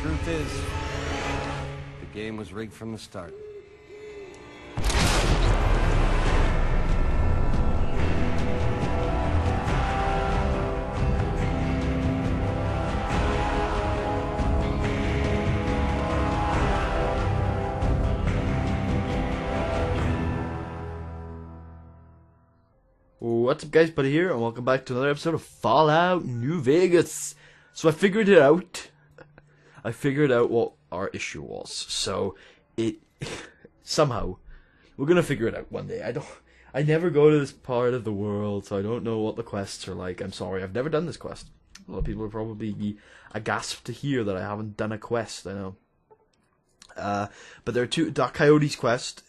truth is, the game was rigged from the start. What's up guys, Buddy here, and welcome back to another episode of Fallout New Vegas. So I figured it out. I figured out what our issue was. So somehow we're gonna figure it out one day. I never go to this part of the world, so I don't know what the quests are like. I'm sorry, I've never done this quest. A lot of people are probably aghast to hear that I haven't done a quest. I know. But there are two. That Coyote's quest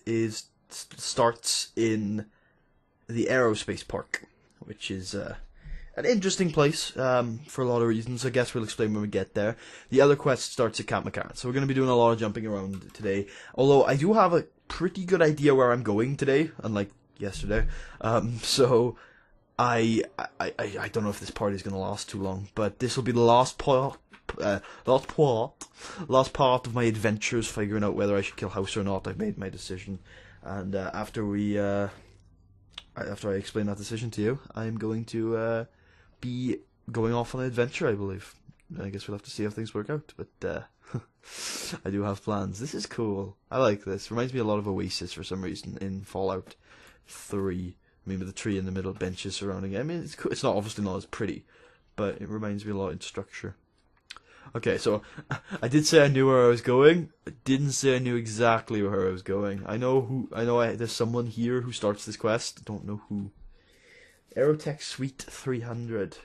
starts in the Aerospace Park, which is an interesting place for a lot of reasons. I guess we'll explain when we get there. The other quest starts at Camp McCarran, so we're going to be doing a lot of jumping around today. Although I do have a pretty good idea where I'm going today, unlike yesterday. So I don't know if this party is going to last too long, but this will be the last part of my adventures, figuring out whether I should kill House or not. I've made my decision, and after I explain that decision to you, I'm going to be going off on an adventure, I believe. I guess we'll have to see how things work out, but I do have plans. This is cool. I like this. Reminds me a lot of Oasis for some reason in Fallout 3. I mean, with the tree in the middle, benches surrounding it. I mean, it's cool. It's obviously not as pretty, but it reminds me a lot in structure. Okay, so I did say I knew where I was going. I didn't say I knew exactly where I was going. There's someone here who starts this quest. I don't know who. Aerotech Suite 300.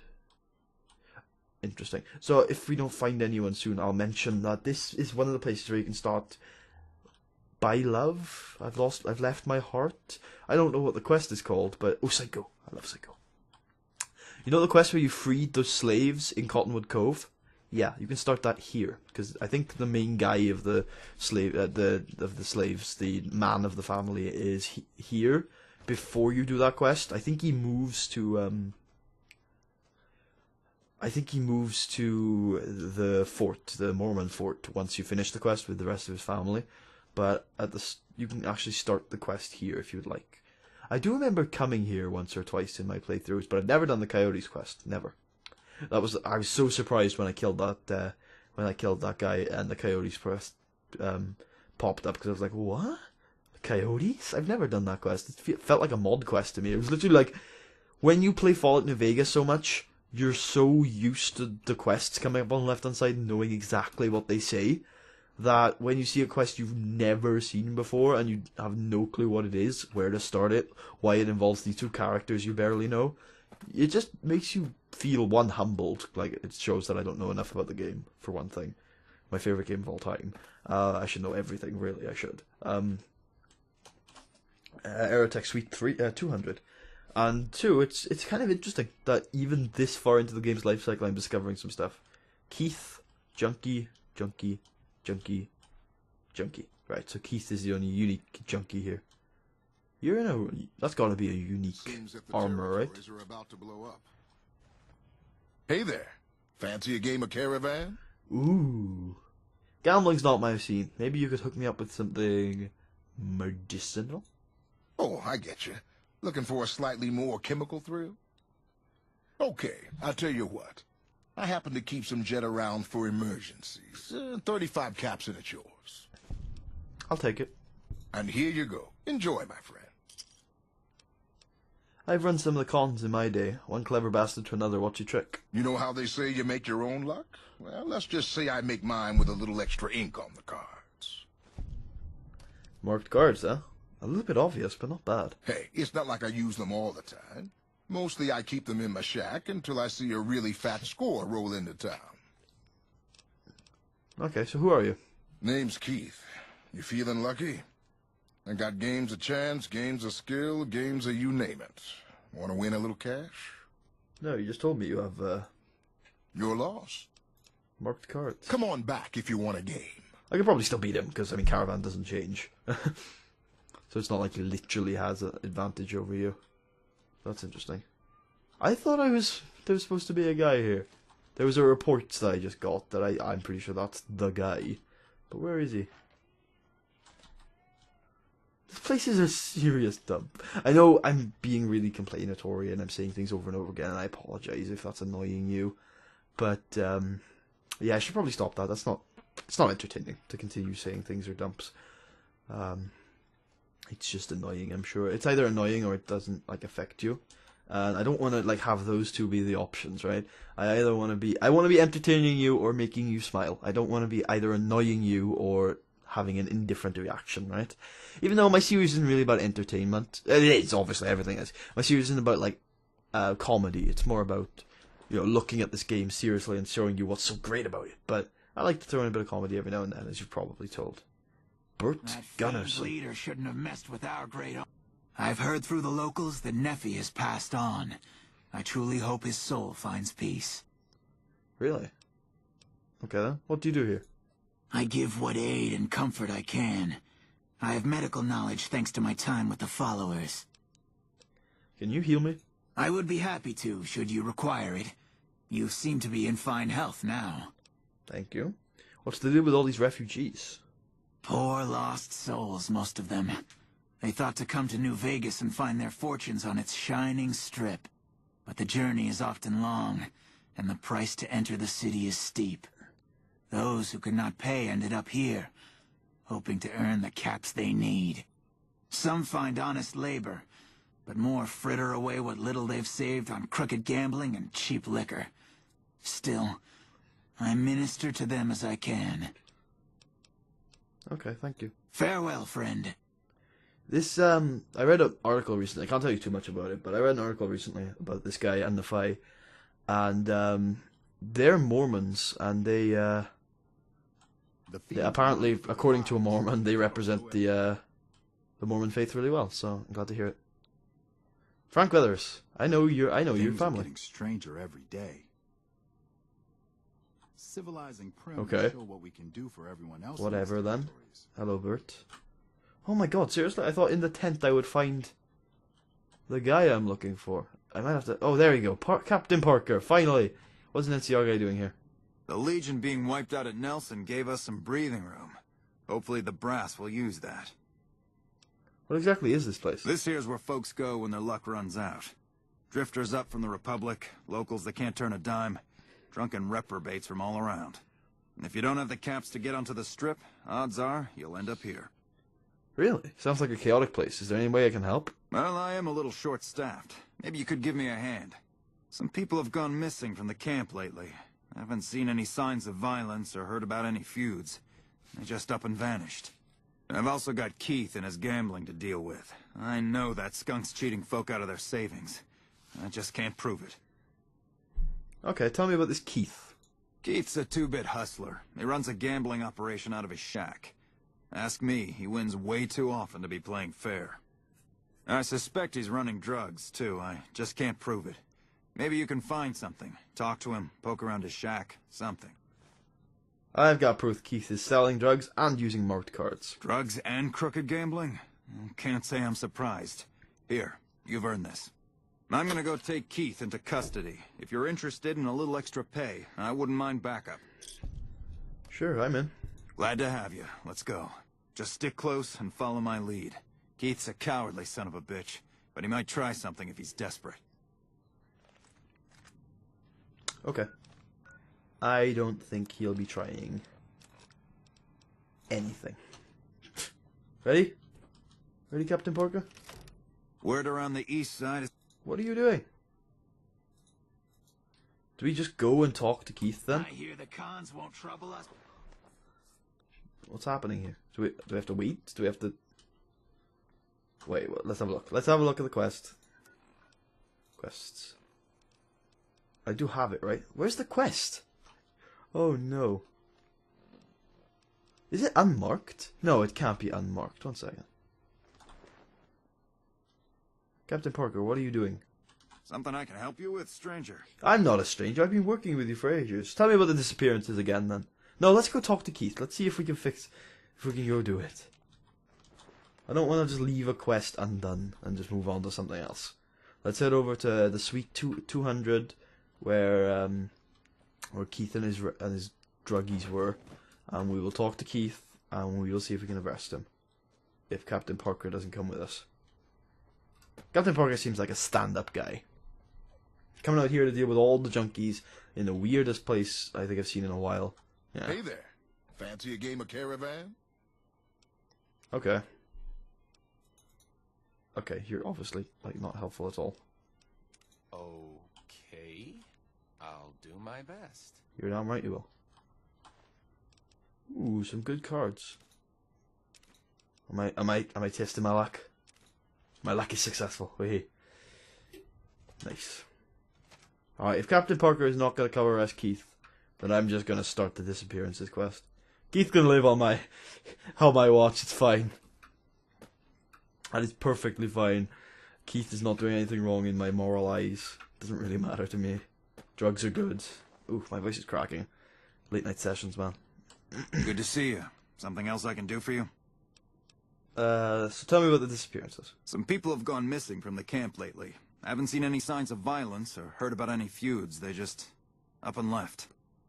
Interesting. So if we don't find anyone soon, I'll mention that this is one of the places where you can start. By love. I've left my heart. I don't know what the quest is called, but Psycho. I love Psycho. You know the quest where you freed those slaves in Cottonwood Cove? Yeah, you can start that here, because I think the main guy of the slaves, the man of the family, is here before you do that quest. I think he moves to the fort, the Mormon fort, once you finish the quest with the rest of his family. But you can actually start the quest here if you would like. I do remember coming here once or twice in my playthroughs, but I've never done the Coyotes quest. Never. I was so surprised when I killed that guy and the Coyotes quest popped up, because I was like, what? Coyotes? I've never done that quest. It felt like a mod quest to me. It was literally like, when you play Fallout New Vegas so much, you're so used to the quests coming up on the left hand side and knowing exactly what they say, that when you see a quest you've never seen before and you have no clue what it is, where to start it, why it involves these two characters you barely know, it just makes you feel, one, humbled. Like, it shows that I don't know enough about the game, for one thing. My favourite game of all time. I should know everything, really, I should. Aerotech Suite 200. And two, it's kind of interesting that even this far into the game's life cycle I'm discovering some stuff. Keith, Junkie. Right, so Keith is the only unique Junkie here. That's gotta be a unique armor, right? Are about to blow up. Hey there, fancy a game of Caravan? Ooh. Gambling's not my scene. Maybe you could hook me up with something medicinal? Oh, I get you. Looking for a slightly more chemical thrill? Okay, I'll tell you what. I happen to keep some jet around for emergencies. 35 caps and it's yours. I'll take it. And here you go. Enjoy, my friend. I've run some of the cons in my day. One clever bastard to another. What's your trick? You know how they say you make your own luck? Well, let's just say I make mine with a little extra ink on the cards. Marked cards, huh? A little bit obvious, but not bad. Hey, it's not like I use them all the time. Mostly I keep them in my shack until I see a really fat score roll into town. Okay, so who are you? Name's Keith. You feeling lucky? I got games of chance, games of skill, games of you name it. Want to win a little cash? No, you just told me you have, Your loss. marked cards. Come on back if you want a game. I could probably still beat him, because, I mean, Caravan doesn't change. So it's not like he literally has an advantage over you. That's interesting. I thought there was supposed to be a guy here. There was a report that I just got that I'm pretty sure that's the guy. But where is he? This place is a serious dump. I know I'm being really complainatory and I'm saying things over and over again, and I apologize if that's annoying you. But, yeah, I should probably stop that. It's not entertaining to continue saying things are dumps. It's just annoying, I'm sure. It's either annoying or it doesn't, like, affect you. And I don't want to, like, have those two be the options, right? I either want to be entertaining you or making you smile. I don't want to be either annoying you or having an indifferent reaction, right? Even though my series isn't really about entertainment. It is, obviously, everything is. My series isn't about, like, comedy. It's more about, you know, looking at this game seriously and showing you what's so great about it. But I like to throw in a bit of comedy every now and then, as you've probably told. Bert Gunners. That leader shouldn't have messed with our great... I've heard through the locals that Nephi has passed on. I truly hope his soul finds peace. Really? Okay then. What do you do here? I give what aid and comfort I can. I have medical knowledge thanks to my time with the followers. Can you heal me? I would be happy to, should you require it. You seem to be in fine health now. Thank you. What's to do with all these refugees? Poor lost souls, most of them. They thought to come to New Vegas and find their fortunes on its shining strip. But the journey is often long, and the price to enter the city is steep. Those who could not pay ended up here, hoping to earn the caps they need. Some find honest labor, but more fritter away what little they've saved on crooked gambling and cheap liquor. Still, I minister to them as I can. Okay, thank you. Farewell, friend. This, I read an article recently, I can't tell you too much about it, but I read an article recently about this guy and the Fae, and, they're Mormons, and they apparently, according to a Mormon, they represent the Mormon faith really well, so I'm glad to hear it. Frank Weathers, I know your family. Getting stranger every day. Civilizing Prim Okay. show what we can do for everyone else. Whatever then. Hello, Bert. Oh my god, seriously? I thought in the tent I would find the guy I'm looking for. I might have to... Oh, there you go. Captain Parker, finally! What's an NCR guy doing here? The Legion being wiped out at Nelson gave us some breathing room. Hopefully the brass will use that. What exactly is this place? This here's where folks go when their luck runs out. Drifters up from the Republic, locals that can't turn a dime, drunken reprobates from all around. And if you don't have the caps to get onto the Strip, odds are you'll end up here. Really? Sounds like a chaotic place. Is there any way I can help? Well, I am a little short-staffed. Maybe you could give me a hand. Some people have gone missing from the camp lately. I haven't seen any signs of violence or heard about any feuds. They just up and vanished. I've also got Keith and his gambling to deal with. I know that skunk's cheating folk out of their savings. I just can't prove it. Okay, tell me about this Keith. Keith's a two-bit hustler. He runs a gambling operation out of his shack. Ask me, he wins way too often to be playing fair. I suspect he's running drugs, too. I just can't prove it. Maybe you can find something. Talk to him, poke around his shack, something. I've got proof Keith is selling drugs and using marked cards. Drugs and crooked gambling? Can't say I'm surprised. Here, you've earned this. I'm gonna go take Keith into custody. If you're interested in a little extra pay, I wouldn't mind backup. Sure, I'm in. Glad to have you. Let's go. Just stick close and follow my lead. Keith's a cowardly son of a bitch, but he might try something if he's desperate. Okay. I don't think he'll be trying anything. Ready? Ready, Captain Parker? Word around the east side is... What are you doing? Do we just go and talk to Keith then? I hear the cons won't trouble us. What's happening here? Do we have to wait? Do we have to... Wait, let's have a look. Let's have a look at the quest. Quests. I do have it, right? Where's the quest? Oh no. Is it unmarked? No, it can't be unmarked. 1 second. Captain Parker, what are you doing? something I can help you with, stranger? I'm not a stranger. I've been working with you for ages. Tell me about the disappearances again, then. No, let's go talk to Keith. Let's see if we can go do it. I don't want to just leave a quest undone and just move on to something else. Let's head over to the Suite 200, where where Keith and his druggies were, and we will talk to Keith, and we will see if we can arrest him. If Captain Parker doesn't come with us. Captain Parker seems like a stand-up guy. Coming out here to deal with all the junkies in the weirdest place I think I've seen in a while. Yeah. Hey there. Fancy a game of Caravan? Okay. Okay, you're obviously like not helpful at all. Okay. I'll do my best. You're damn right you will. Ooh, some good cards. Am I testing my luck? My luck is successful. Wait. Nice. Alright, if Captain Parker is not gonna come arrest Keith, then I'm just gonna start the disappearances quest. Keith can live on my watch, it's fine. That is perfectly fine. Keith is not doing anything wrong in my moral eyes. Doesn't really matter to me. Drugs are good. Ooh, my voice is cracking. Late night sessions, man. Good to see you. Something else I can do for you? So tell me about the disappearances. Some people have gone missing from the camp lately. I haven't seen any signs of violence or heard about any feuds. They just up and left.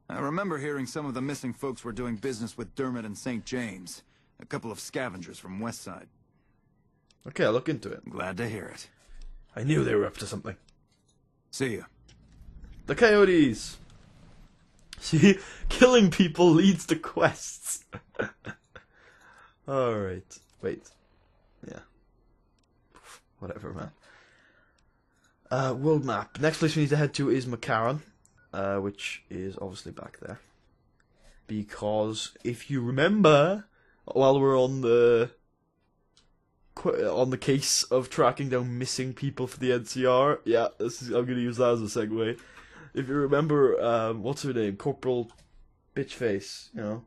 I remember hearing some of the missing folks were doing business with Dermot and St. James, a couple of scavengers from Westside. Okay, I'll look into it. Glad to hear it. I knew they were up to something. See ya. The Coyotes! See, killing people leads to quests. Alright. Wait. Yeah. Whatever, man. World map. Next place we need to head to is McCarran, which is obviously back there. Because if you remember, while we're on the case of tracking down missing people for the NCR, yeah, I'm gonna use that as a segue. If you remember, what's her name? Corporal Bitchface, you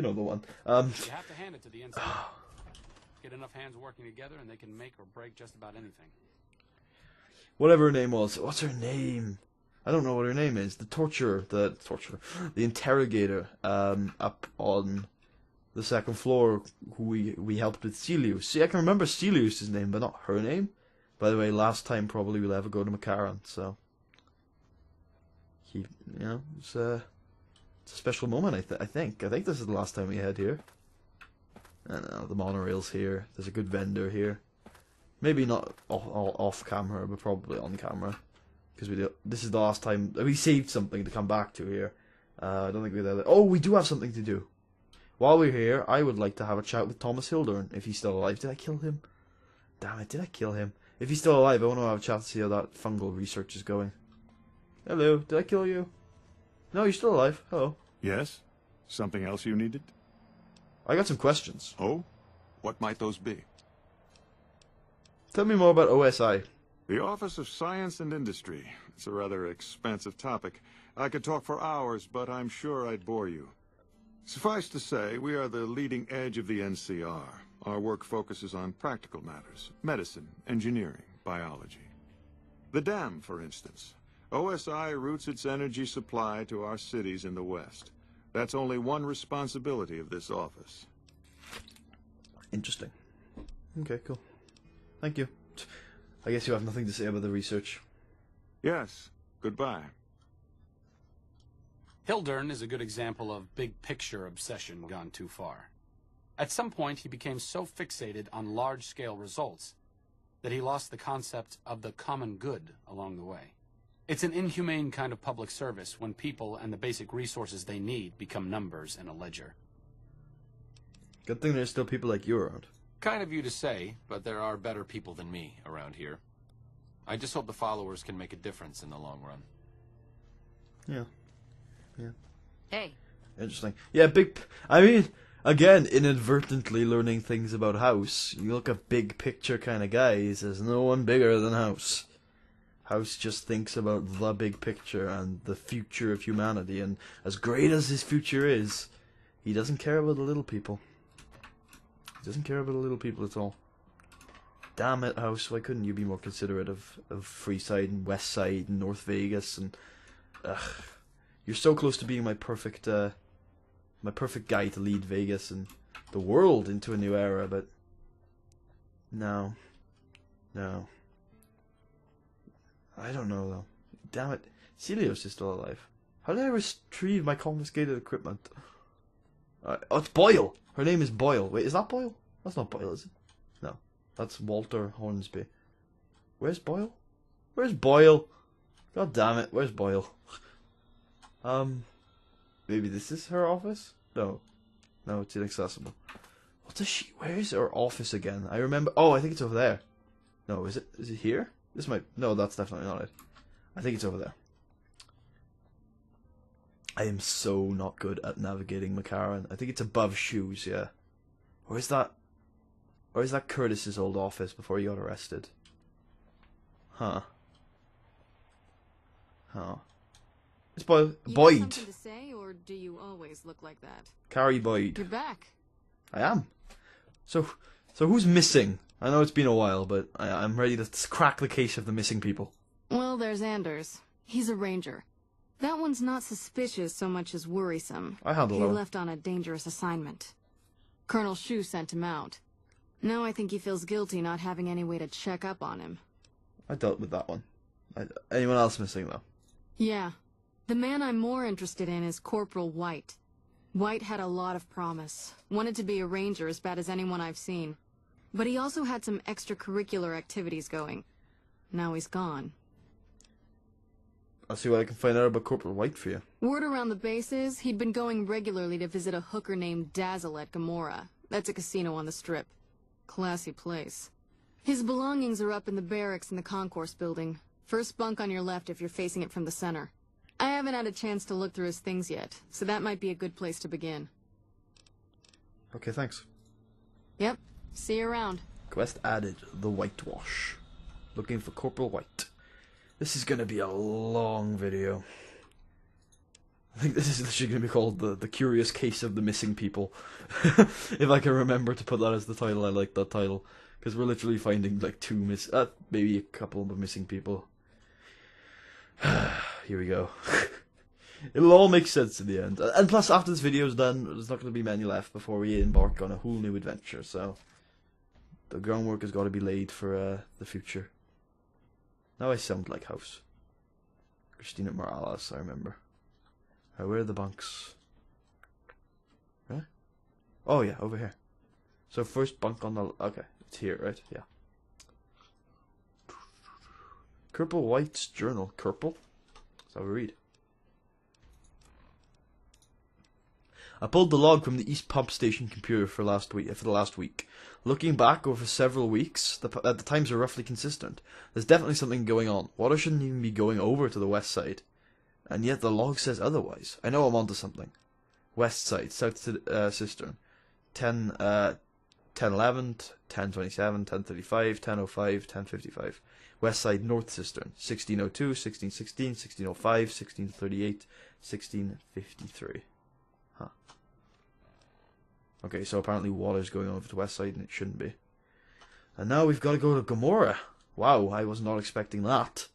know the one. You have to hand it to the NCR. Get enough hands working together and they can make or break just about anything. Whatever her name was. What's her name? I don't know what her name is. The interrogator, up on the second floor, who we helped with Celius. See, I can remember Celius' name, but not her name. By the way, last time probably we'll ever go to McCarran, so it's a special moment. I think this is the last time we head here. I don't know, the monorail's here. There's a good vendor here. Maybe not off camera, but probably on camera, because this is the last time we saved something to come back to here. I don't think we're there. Oh, we do have something to do. While we're here, I would like to have a chat with Thomas Hildern, if he's still alive. Did I kill him? Damn it, did I kill him? If he's still alive, I want to have a chat to see how that fungal research is going. Hello, did I kill you? No, you're still alive. Hello. Yes? Something else you needed? I got some questions. Oh? What might those be? Tell me more about OSI. The Office of Science and Industry. It's a rather expansive topic. I could talk for hours, but I'm sure I'd bore you. Suffice to say, we are the leading edge of the NCR. Our work focuses on practical matters: medicine, engineering, biology. The dam, for instance. OSI routes its energy supply to our cities in the West. That's only one responsibility of this office. Interesting. Okay, cool. Thank you. I guess you have nothing to say about the research. Yes. Goodbye. Hildern is a good example of big-picture obsession gone too far. At some point, he became so fixated on large-scale results that he lost the concept of the common good along the way. It's an inhumane kind of public service when people and the basic resources they need become numbers in a ledger. Good thing there's still people like you around. Kind of you to say, but there are better people than me around here. I just hope the followers can make a difference in the long run. Yeah. Yeah. Hey. Interesting. Yeah, I mean, again, inadvertently learning things about House. You look at big picture kind of guys, there's no one bigger than House. House just thinks about the big picture and the future of humanity, and as great as his future is, he doesn't care about the little people. He doesn't care about the little people at all. Damn it, House, why couldn't you be more considerate of Freeside and Westside and North Vegas and... You're so close to being my perfect guy to lead Vegas and the world into a new era, but... No. I don't know, though. Damn it. Celios is still alive. How did I retrieve my confiscated equipment? Oh, it's Boyle! Her name is Boyle. Wait, is that Boyle? That's not Boyle, is it? No. That's Walter Hornsby. Where's Boyle? Where's Boyle? God damn it, where's Boyle? Maybe this is her office? No. No, it's inaccessible. What does she... Where is her office again? I remember... Oh, I think it's over there. No, is it? Is it here? This might... No, that's definitely not it. I think it's over there. I am so not good at navigating McCarran. I think it's above shoes, yeah. Or is that Curtis's old office before he got arrested? Huh. Huh. It's Boyd. You Boyd. have something to say, or do you always look like that? Carrie Boyd. You're back. I am. So who's missing? I know it's been a while, but I'm ready to crack the case of the missing people. Well, there's Anders. He's a ranger. That one's not suspicious so much as worrisome. I handle He that one. left on a dangerous assignment. Colonel Shu sent him out. Now I think he feels guilty not having any way to check up on him. I dealt with that one. Anyone else missing, though? Yeah. The man I'm more interested in is Corporal White. White had a lot of promise. Wanted to be a ranger as bad as anyone I've seen. But he also had some extracurricular activities going. Now he's gone. I'll see what I can find out about Corporal White for you. Word around the base is he'd been going regularly to visit a hooker named Dazzle at Gamora. That's a casino on the Strip. Classy place. His belongings are up in the barracks in the concourse building. First bunk on your left if you're facing it from the center. I haven't had a chance to look through his things yet, so that might be a good place to begin. Okay, thanks. Yep. See you around. Quest added. The Whitewash. Looking for Corporal White. This is gonna be a long video. I think this is literally gonna be called the Curious Case of the Missing People. If I can remember to put that as the title, I like that title. Because we're literally finding like maybe a couple of missing people. Here we go. It'll all make sense in the end. And plus, after this video's done, there's not going to be many left before we embark on a whole new adventure. So, the groundwork has got to be laid for the future. Now I sound like House. Christina Morales, I remember. Where are the bunks? Huh? Oh yeah, over here. So first bunk on the... Okay, it's here, right? Yeah. Corporal White's journal. Corporal? That's how we read. I pulled the log from the East Pump Station computer for the last week. Looking back over several weeks, the times are roughly consistent. There's definitely something going on. Water shouldn't even be going over to the west side. And yet the log says otherwise. I know I'm onto something. West side, south cistern. 1011, 1027, 1035, 1005, 1055. West side, north cistern. 1602, 1616, 1605, 1638, 1653. Huh. Okay, so apparently water's going over to the west side and it shouldn't be. And now we've got to go to Gamora. Wow, I was not expecting that.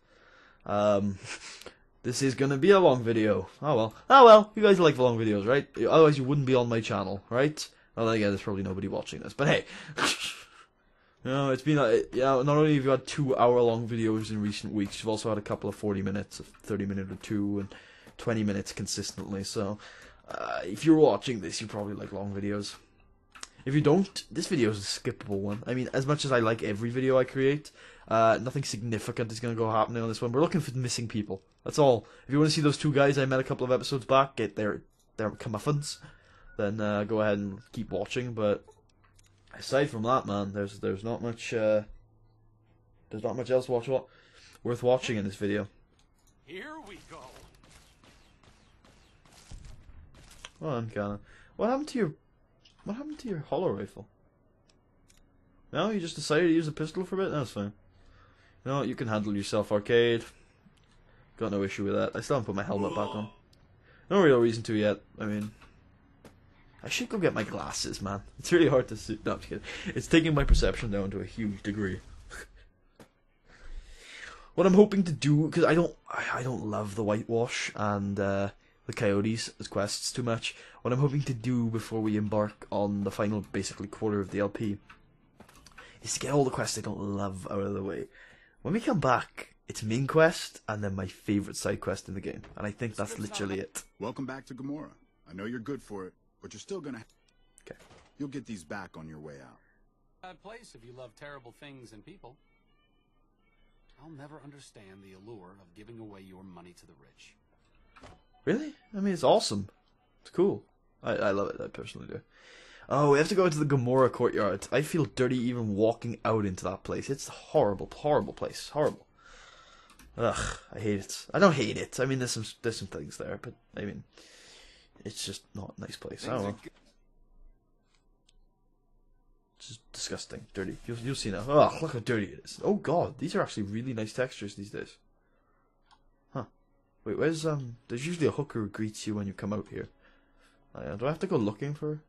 This is going to be a long video. Oh well. Oh well, you guys like the long videos, right? Otherwise you wouldn't be on my channel, right? Well, then again, there's probably nobody watching this, but hey. You know, it's been, not only have you had 2-hour-long videos in recent weeks, you've also had a couple of 40 minutes, a 30-minute or two, and 20 minutes consistently, so if you're watching this, you probably like long videos. If you don't, this video is a skippable one. I mean, as much as I like every video I create, nothing significant is going to go happening on this one. We're looking for missing people. That's all. If you want to see those two guys I met a couple of episodes back, get their comeuppance, then go ahead and keep watching, but... Aside from that, man, there's not much else worth watching in this video. Here we go. Oh, Uncanny. What happened to your hollow rifle? No, you just decided to use the pistol for a bit? That's fine. You know what, you can handle yourself, Arcade. Got no issue with that. I still haven't put my helmet back on. No real reason to yet. I mean, I should go get my glasses, man. It's really hard to see. No, I'm just kidding. It's taking my perception down to a huge degree. What I'm hoping to do, because I don't love the Whitewash and the Coyotes as quests too much. What I'm hoping to do before we embark on the final, basically, quarter of the LP, is to get all the quests I don't love out of the way. When we come back, It's main quest, and then my favorite side quest in the game. And I think that's literally it. Welcome back to Gamora. I know you're good for it, but you're still gonna... Okay. You'll get these back on your way out. Bad place if you love terrible things and people. I'll never understand the allure of giving away your money to the rich. Really? I mean, it's awesome. It's cool. I love it, I personally do. Oh, we have to go into the Gamora courtyard. I feel dirty even walking out into that place. It's a horrible, horrible place. Horrible. Ugh, I hate it. I don't hate it. I mean, there's some things there, but I mean, it's just not a nice place. I don't know. It's just disgusting, dirty. You'll see now. Oh, look how dirty it is. Oh god, these are actually really nice textures these days. Huh. Wait, where's there's usually a hooker who greets you when you come out here. Do I have to go looking for her?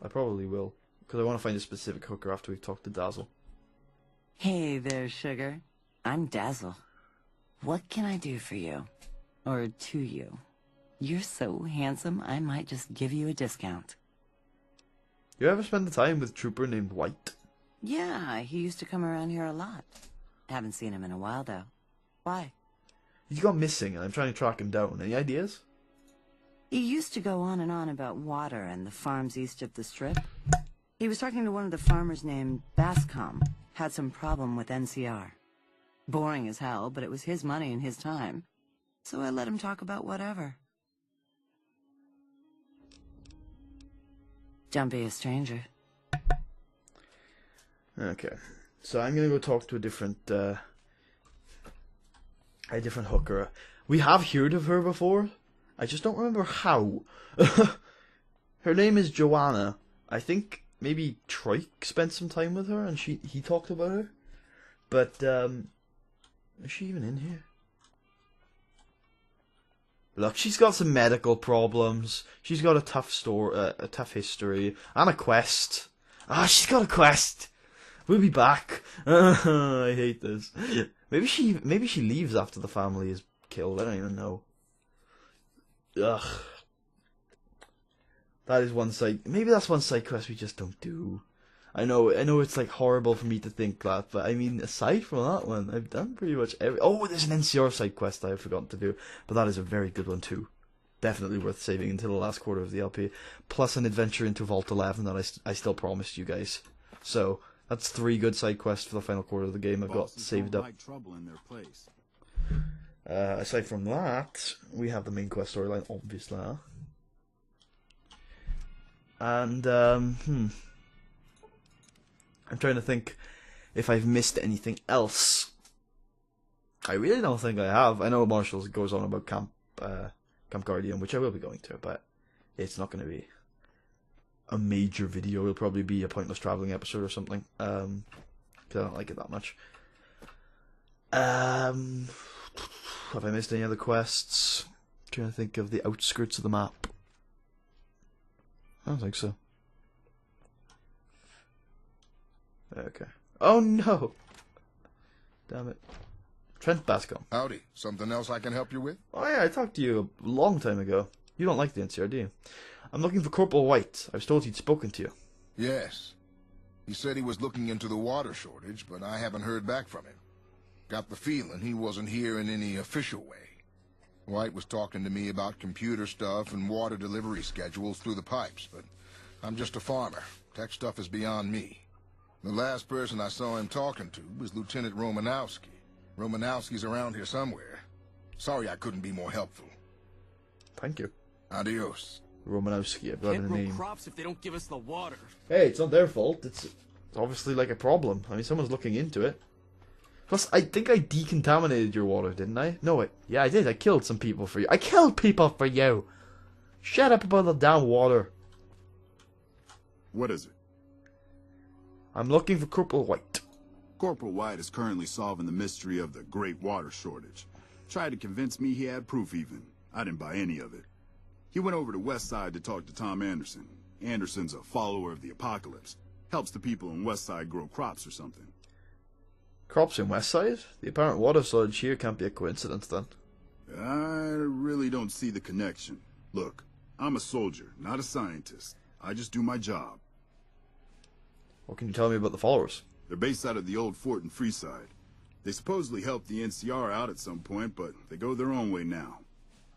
I probably will, because I want to find a specific hooker after we've talked to Dazzle. Hey there, sugar. I'm Dazzle. What can I do for you? Or to you? You're so handsome, I might just give you a discount. You ever spend the time with a trooper named White? Yeah, he used to come around here a lot. Haven't seen him in a while, though. Why? He's gone missing, and I'm trying to track him down. Any ideas? He used to go on and on about water and the farms east of the Strip. He was talking to one of the farmers named Bascom. Had some problem with NCR. Boring as hell, but it was his money and his time. So I let him talk about whatever. Don't be a stranger. Okay. So I'm gonna go talk to a different hooker. We have heard of her before. I just don't remember how. Her name is Joanna. I think maybe Troy spent some time with her and he talked about her. But is she even in here? Look, she's got some medical problems. She's got a tough history, and a quest. Ah, she's got a quest. We'll be back. I hate this. Maybe she leaves after the family is killed. I don't even know. Ugh. That is one side. Maybe that's one side quest we just don't do. I know it's like horrible for me to think that, but I mean, aside from that one, I've done pretty much every... Oh, there's an NCR side quest I have forgotten to do, but that is a very good one too. Definitely worth saving until the last quarter of the LP. Plus an adventure into Vault 11 that I still promised you guys. So, that's 3 good side quests for the final quarter of the game I've got saved up. Trouble in their place. Aside from that, we have the main quest storyline, obviously. And, I'm trying to think if I've missed anything else. I really don't think I have. I know Marshall goes on about Camp Guardian, which I will be going to, but it's not going to be a major video. It'll probably be a pointless traveling episode or something, because I don't like it that much. Have I missed any other quests? I'm trying to think of the outskirts of the map. I don't think so. Okay. Oh no! Damn it. Trent Bascom. Howdy. Something else I can help you with? Oh yeah, I talked to you a long time ago. You don't like the NCR, do you? I'm looking for Corporal White. I was told he'd spoken to you. Yes. He said he was looking into the water shortage, but I haven't heard back from him. Got the feeling he wasn't here in any official way. White was talking to me about computer stuff and water delivery schedules through the pipes, but I'm just a farmer. Tech stuff is beyond me. The last person I saw him talking to was Lieutenant Romanowski. Romanowski's around here somewhere. Sorry I couldn't be more helpful. Thank you. Adios. Romanowski, I've got a name. Crops if they don't give us the water. Hey, it's not their fault. It's obviously like a problem. I mean, someone's looking into it. Plus, I think I decontaminated your water, didn't I? No, yeah, I did. I killed some people for you. I killed people for you! Shut up about the damn water. What is it? I'm looking for Corporal White. Corporal White is currently solving the mystery of the great water shortage. Tried to convince me he had proof even. I didn't buy any of it. He went over to Westside to talk to Tom Anderson. Anderson's a follower of the apocalypse. Helps the people in Westside grow crops or something. Crops in Westside? The apparent water shortage here can't be a coincidence then. I really don't see the connection. Look, I'm a soldier, not a scientist. I just do my job. What can you tell me about the followers? They're based out of the old fort in Freeside. They supposedly helped the NCR out at some point, but they go their own way now.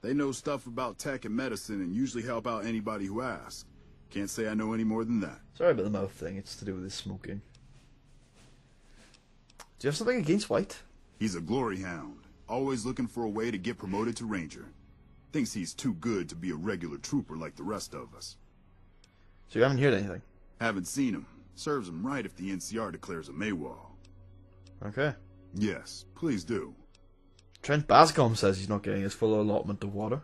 They know stuff about tech and medicine and usually help out anybody who asks. Can't say I know any more than that. Sorry about the mouth thing, it's to do with his smoking. Do you have something against White? He's a glory hound, always looking for a way to get promoted to ranger. Thinks he's too good to be a regular trooper like the rest of us. So you haven't heard anything? Haven't seen him. Serves him right if the NCR declares a Maywall. Okay. Yes, please do. Trent Bascom says he's not getting his full allotment of water.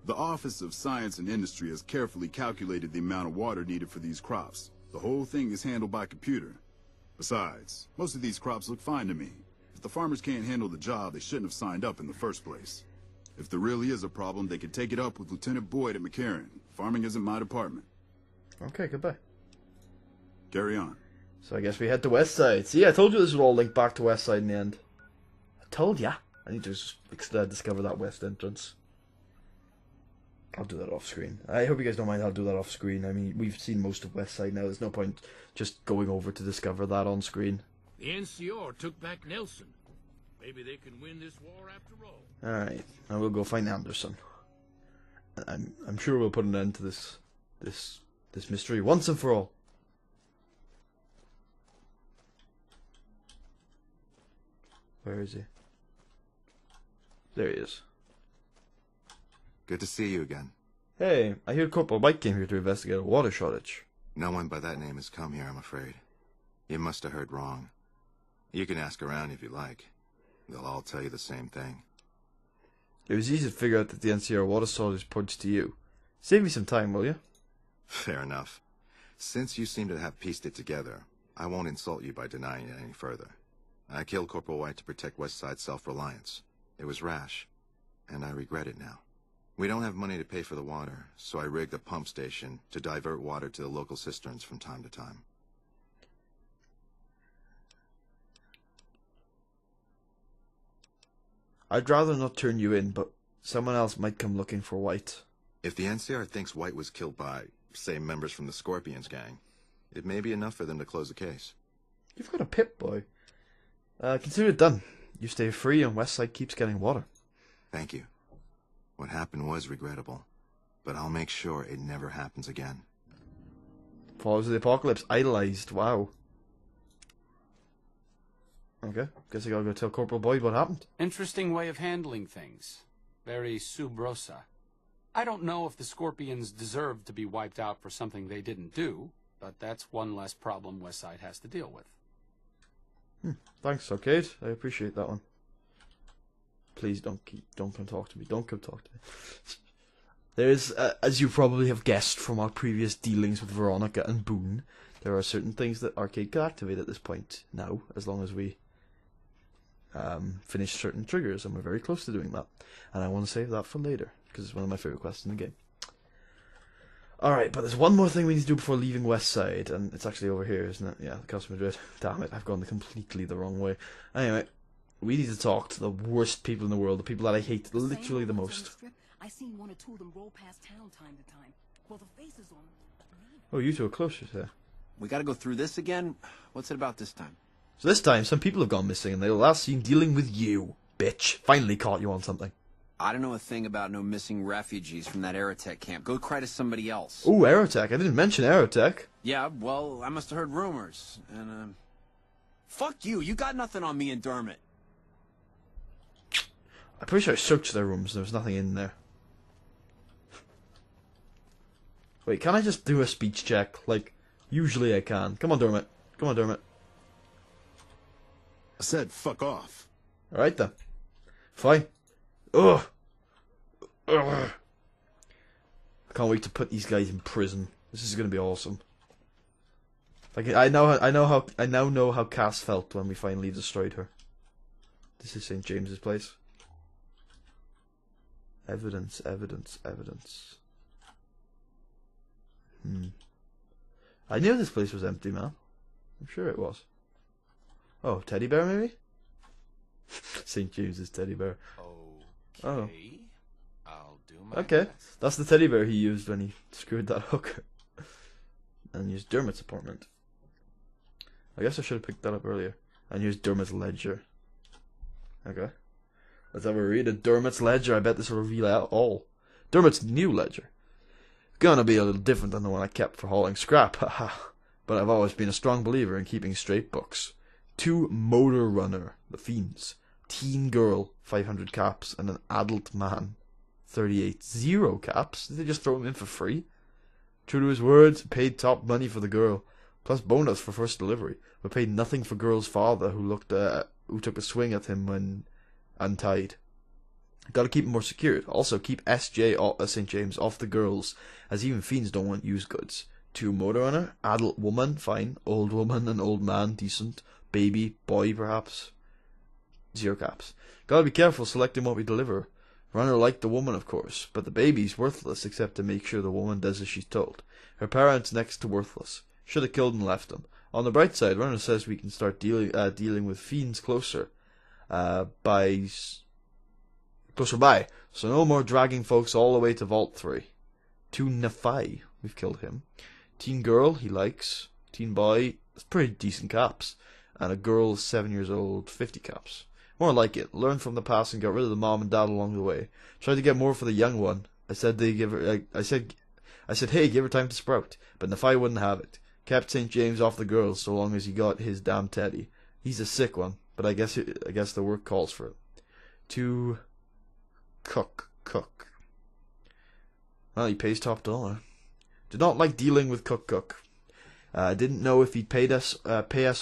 The Office of Science and Industry has carefully calculated the amount of water needed for these crops. The whole thing is handled by computer. Besides, most of these crops look fine to me. If the farmers can't handle the job, they shouldn't have signed up in the first place. If there really is a problem, they could take it up with Lieutenant Boyd at McCarran. Farming isn't my department. Okay, goodbye. Carry on. So I guess we head to West Side. See, I told you this would all link back to West Side in the end. I told ya. I need to just discover that west entrance. I'll do that off screen. I hope you guys don't mind. I'll do that off screen. I mean, we've seen most of West Side now. There's no point just going over to discover that on screen. The NCR took back Nelson. Maybe they can win this war after all. Alright, I will go find Anderson. I'm sure we'll put an end to this mystery once and for all. Where is he? There he is. Good to see you again. Hey, I hear Corporal White came here to investigate a water shortage. No one by that name has come here, I'm afraid. You must have heard wrong. You can ask around if you like. They'll all tell you the same thing. It was easy to figure out that the NCR water shortage points to you. Save me some time, will you? Fair enough. Since you seem to have pieced it together, I won't insult you by denying it any further. I killed Corporal White to protect Westside's self-reliance. It was rash, and I regret it now. We don't have money to pay for the water, so I rigged a pump station to divert water to the local cisterns from time to time. I'd rather not turn you in, but someone else might come looking for White. If the NCR thinks White was killed by, say, members from the Scorpions gang, it may be enough for them to close the case. You've got a pip, boy. Consider it done. You stay free and Westside keeps getting water. Thank you. What happened was regrettable, but I'll make sure it never happens again. Follows the Apocalypse. Idolized. Wow. Okay. Guess I gotta go tell Corporal Boyd what happened. Interesting way of handling things. Very sub rosa. I don't know if the Scorpions deserve to be wiped out for something they didn't do, but that's one less problem Westside has to deal with. Thanks, Arcade. I appreciate that one. Please don't come talk to me. Don't come talk to me. There is, as you probably have guessed from our previous dealings with Veronica and Boone, there are certain things that Arcade can activate at this point now, as long as we finish certain triggers, and we're very close to doing that. And I want to save that for later, because it's one of my favourite quests in the game. Alright, but there's one more thing we need to do before leaving Westside, and it's actually over here, isn't it? Yeah, the Castle Madrid. Damn it, I've gone completely the wrong way. Anyway, we need to talk to the worst people in the world, the people that I hate literally the most. I seen one or two of them roll past town time to time. Well, the faces on them. Oh, you two are closer here. We gotta go through this again? What's it about this time? So this time, some people have gone missing, and they were last seen dealing with you, bitch. Finally caught you on something. I don't know a thing about no missing refugees from that Aerotech camp. Go cry to somebody else. Ooh, Aerotech. I didn't mention Aerotech. Yeah, well, I must have heard rumors. And, fuck you. You got nothing on me and Dermot. I'm pretty sure I searched their rooms. There was nothing in there. Wait, can I just do a speech check? Like, usually I can. Come on, Dermot. Come on, Dermot. I said fuck off. Alright then. Fine. Ugh. Ugh. I can't wait to put these guys in prison. This is gonna be awesome. Like I now know how Cass felt when we finally destroyed her. This is St. James's Place. Evidence, evidence, evidence. I knew this place was empty, man. I'm sure it was. Oh, teddy bear maybe? St. James's teddy bear. Okay. Oh. I'll do my Okay. best. That's the teddy bear he used when he screwed that hooker. And used Dermot's apartment. I guess I should have picked that up earlier. And used Dermot's ledger. Okay. Let's have a read of Dermot's ledger. I bet this will reveal out all. Dermot's new ledger. Gonna be a little different than the one I kept for hauling scrap, haha. But I've always been a strong believer in keeping straight books. 2 motor runner, the fiends. Teen girl, 500 caps, and an adult man, 38. 0 caps? Did they just throw him in for free? True to his words, paid top money for the girl, plus bonus for first delivery, but paid nothing for girl's father who took a swing at him when untied. Gotta keep him more secured. Also, keep St. James off the girls, as even fiends don't want used goods. 2 motor runner, adult woman, fine. Old woman and old man, decent. Baby, boy, perhaps. 0 caps. Gotta be careful selecting what we deliver. Runner liked the woman, of course, but the baby's worthless except to make sure the woman does as she's told. Her parents next to worthless. Should have killed and left them. On the bright side, Runner says we can start dealing with fiends closer by, so no more dragging folks all the way to Vault 3. 2 Nephi, we've killed him. Teen girl, he likes. Teen boy, that's pretty decent caps. And a girl 7 years old, 50 caps. More like it. Learn from the past and get rid of the mom and dad along the way. Tried to get more for the young one. I said hey, give her time to sprout. But Nephi wouldn't have it. Kept St. James off the girls so long as he got his damn teddy. He's a sick one, but I guess the work calls for it. 2 cook. Well, he pays top dollar. Did not like dealing with cook. Didn't know if he'd pay us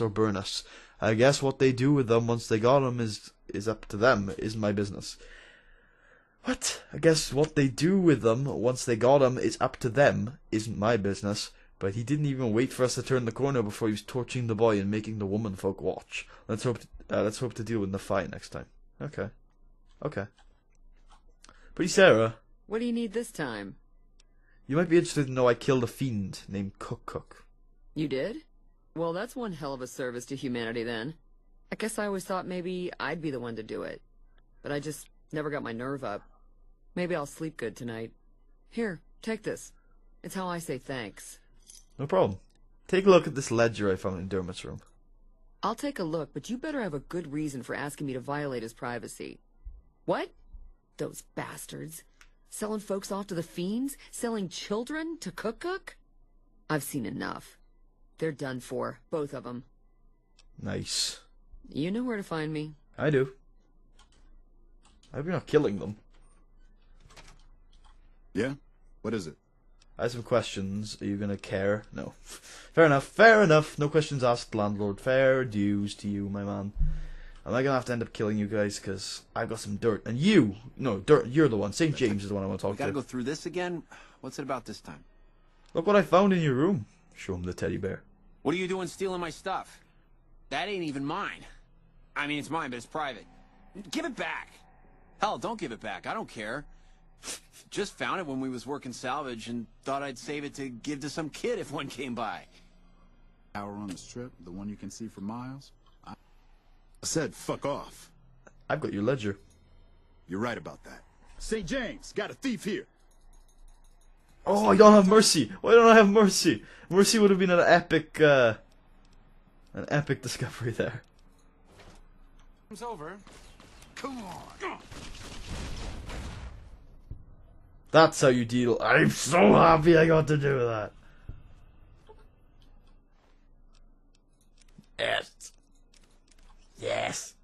or burn us. I guess what they do with them once they got him is up to them. Isn't my business. What? I guess what they do with them once they got him is up to them. Isn't my business. But he didn't even wait for us to turn the corner before he was torching the boy and making the woman folk watch. Let's hope to deal with Nephi next time. Okay. Pretty Sarah. What do you need this time? You might be interested to know I killed a fiend named Cook. You did? Well, that's one hell of a service to humanity then. I guess I always thought maybe I'd be the one to do it. But I just never got my nerve up. Maybe I'll sleep good tonight. Here, take this. It's how I say thanks. No problem. Take a look at this ledger I found in Dermot's room. I'll take a look, but you better have a good reason for asking me to violate his privacy. What? Those bastards. Selling folks off to the fiends? Selling children to Cook? I've seen enough. They're done for, both of them. Nice. You know where to find me. I do. I hope you're not killing them. Yeah? What is it? I have some questions. Are you gonna care? No. Fair enough. No questions asked, landlord. Fair dues to you, my man. Am I gonna have to end up killing you guys? Because I've got some dirt. And you're the one. St. James is the one I want to talk to. Gotta go through this again? What's it about this time? Look what I found in your room. Show him the teddy bear. What are you doing stealing my stuff? That ain't even mine. I mean, it's mine, but it's private. Give it back. Hell, don't give it back. I don't care. Just found it when we was working salvage and thought I'd save it to give to some kid if one came by. Tower on the strip, the one you can see for miles? I said fuck off. I've got your ledger. You're right about that. St. James, got a thief here. Oh, I don't have mercy. Why don't I have mercy? Mercy would have been an epic discovery there. It's over. Come on. That's how you deal. I'm so happy I got to do that. Yes.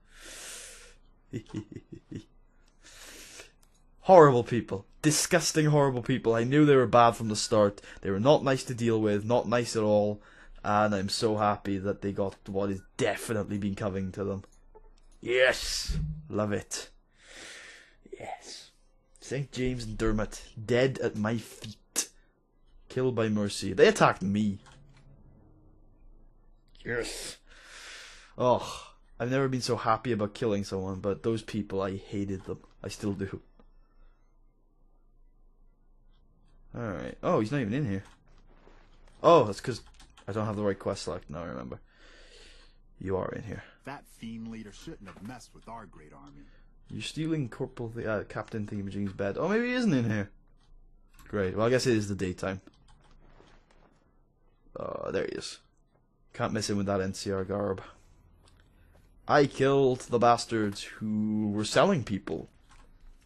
Horrible people. Disgusting, horrible people. I knew they were bad from the start. They were not nice to deal with, not nice at all. And I'm so happy that they got what has definitely been coming to them. Yes. Love it. Yes. St. James and Dermot, dead at my feet. Killed by mercy. They attacked me. Yes. Oh, I've never been so happy about killing someone, but those people, I hated them. I still do. Alright. Oh, he's not even in here. Oh, that's because I don't have the right quest select. Now I remember. You are in here. That fiend leader shouldn't have messed with our great army. You're stealing Captain Thingamajig's bed. Oh, maybe he isn't in here. Great. Well, I guess it is the daytime. There he is. Can't miss him with that NCR garb. I killed the bastards who were selling people.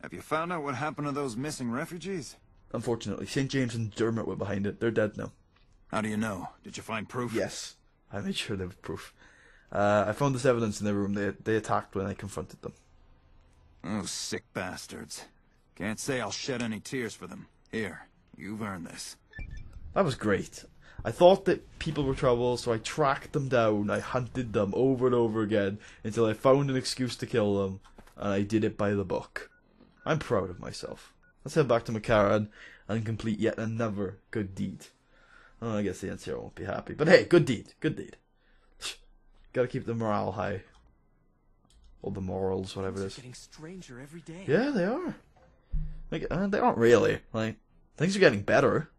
Have you found out what happened to those missing refugees? Unfortunately, St. James and Dermot were behind it. They're dead now. How do you know? Did you find proof? Yes. I made sure there was proof. I found this evidence in their room. They attacked when I confronted them. Oh, sick bastards. Can't say I'll shed any tears for them. Here, you've earned this. That was great. I thought that people were trouble, so I tracked them down. I hunted them over and over again until I found an excuse to kill them, and I did it by the book. I'm proud of myself. Let's head back to Makaran and complete yet another good deed. Oh, I guess the NCR won't be happy, but hey, good deed, good deed. Gotta keep the morale high. Or the morals, whatever it is. Getting stranger every day. Yeah, they are. Like, they aren't really. Like, things are getting better.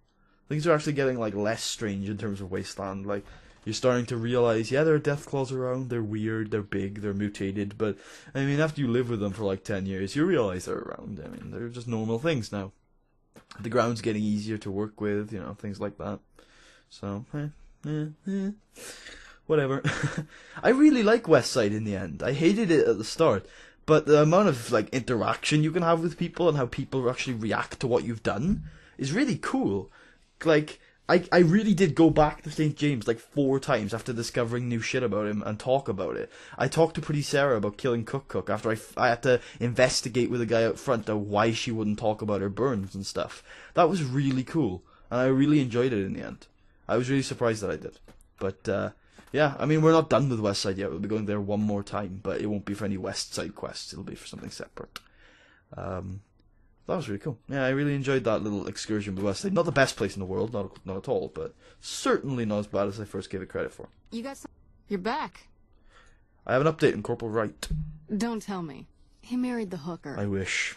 Things are actually getting, like, less strange in terms of Wasteland. Like, you're starting to realize, yeah, there are Deathclaws around, they're weird, they're big, they're mutated, but, I mean, after you live with them for, like, 10 years, you realize they're around. I mean, they're just normal things now. The ground's getting easier to work with, you know, things like that. So, whatever. I really like Westside in the end. I hated it at the start, but the amount of, like, interaction you can have with people and how people actually react to what you've done is really cool. Like, I really did go back to St. James like 4 times after discovering new shit about him and talk about it. I talked to Pretty Sarah about killing Cook after I had to investigate with a guy out front of why she wouldn't talk about her burns and stuff. That was really cool, and I really enjoyed it in the end. I was really surprised that I did. But, yeah, I mean, we're not done with Westside yet. We'll be going there one more time, but it won't be for any Westside quests. It'll be for something separate. That was really cool. Yeah, I really enjoyed that little excursion with Westside. Not the best place in the world, not at all, but certainly not as bad as I first gave it credit for. You got some... You're back. I have an update on Corporal Wright. Don't tell me. He married the hooker. I wish.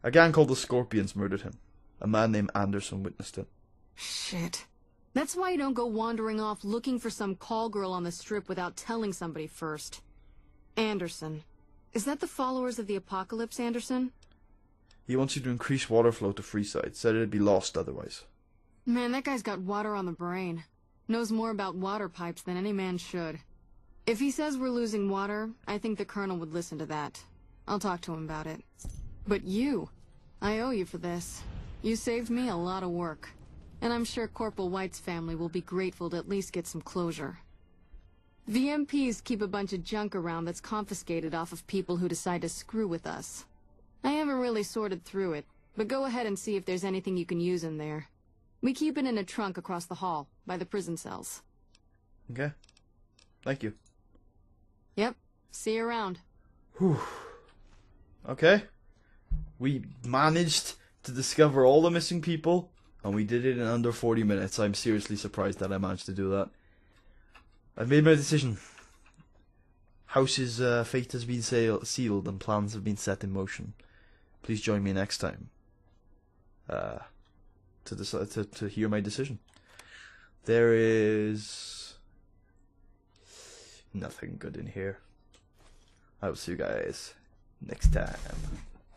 A gang called the Scorpions murdered him. A man named Anderson witnessed it. Shit. That's why you don't go wandering off looking for some call girl on the strip without telling somebody first. Anderson. Is that the followers of the Apocalypse, Anderson? He wants you to increase water flow to Freeside. Said it'd be lost otherwise. Man, that guy's got water on the brain. Knows more about water pipes than any man should. If he says we're losing water, I think the Colonel would listen to that. I'll talk to him about it. But you, I owe you for this. You saved me a lot of work. And I'm sure Corporal White's family will be grateful to at least get some closure. VMPs keep a bunch of junk around that's confiscated off of people who decide to screw with us. I haven't really sorted through it, but go ahead and see if there's anything you can use in there. We keep it in a trunk across the hall, by the prison cells. Okay. Thank you. Yep. See you around. Whew. Okay. We managed to discover all the missing people, and we did it in under 40 minutes. I'm seriously surprised that I managed to do that. I've made my decision. House's fate has been sealed and plans have been set in motion. Please join me next time to hear my decision. There is nothing good in here. I will see you guys next time.